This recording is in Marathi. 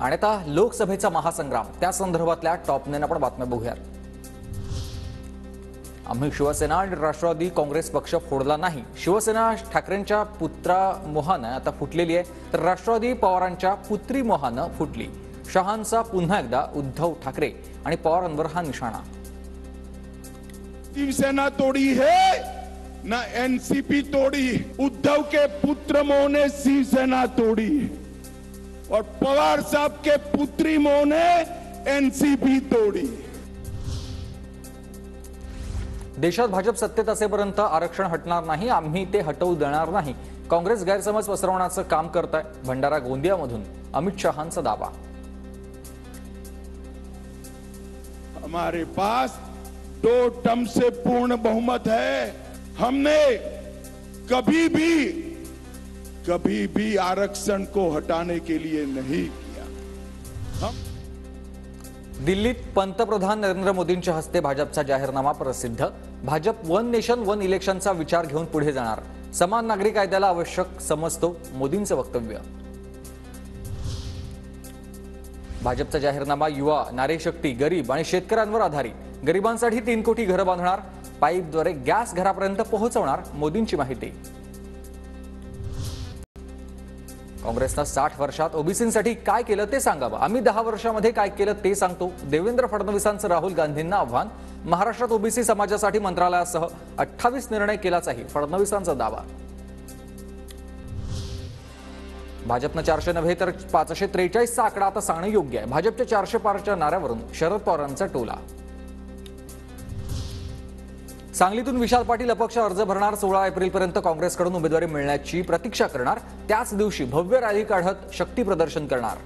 आणि आता लोकसभेचा महासंग्राम त्या संदर्भातल्या टॉप 9 आपण बातम्या बघूयात। आम्ही शिवसेना आणि राष्ट्रवादी काँग्रेस पक्ष फोडला नाही। शिवसेना ठाकरेंच्या पुत्रा मोहानं आता फुटलेली आहे, तर राष्ट्रवादी पवारांच्या पुत्री मोहानं फुटली। शहांचा पुन्हा एकदा उद्धव ठाकरे आणि पवारांवर हा निशाणा। शिवसेना तोड़ी है ना एनसीपी तोड़ी। उद्धव के पुत्र मोह ने शिवसेना तोड़ी और पवार साहब के पुत्री मोह ने एनसीपी तोड़ी। देशात भाजप सत्तेत असेपर्यंत आरक्षण हटणार नाही, आम्ही ते हटवू देणार नाही। काँग्रेस गैरसमज पसरवण्याचं काम करत आहे। भंडारा गोंदियामधून अमित शहांचा दावा। हमारे पास 2 टर्म से पूर्ण बहुमत है। हमने कभी भी आरक्षण को हटाने के लिए नहीं किया। दिल्लीत पंतप्रधान नरेंद्र मोदींच्या हस्ते भाजपचा जाहीरनामा प्रसिद्ध। भाजप वन नेशन वन इलेक्शनचा विचार घेऊन पुढे जाणार। समान नागरी कायद्याला आवश्यक समजतो मोदींचं वक्तव्य। भाजपचा जाहीरनामा युवा, नारी शक्ती, गरीब आणि शेतकऱ्यांवर आधारित। गरिबांसाठी 3 कोटी घरं बांधणार, पाईपद्वारे गॅस घरापर्यंत पोहोचवणार, मोदींची माहिती। काँग्रेसनं 60 वर्षात ओबीसींसाठी काय केलं ते सांगावं। आम्ही 10 वर्षांमध्ये काय केलं ते सांगतो। देवेंद्र फडणवीसांचं राहुल गांधींना आव्हान। महाराष्ट्रात ओबीसी समाजासाठी मंत्रालयासह 28 निर्णय केल्याचाही फडणवीसांचा दावा। भाजपनं 400 नव्हे तर 543चा आकडा आता सांगणं योग्य आहे। भाजपच्या 400 पारच्या नाऱ्यावरून शरद पवारांचा टोला। सांगलीतून विशाल पाटील अपक्ष अर्ज भरणार। 16 एप्रिलपर्यंत काँग्रेसकडून उमेदवारी मिळण्याची प्रतीक्षा करणार। त्याच दिवशी भव्य रॅली काढत शक्ती प्रदर्शन करणार।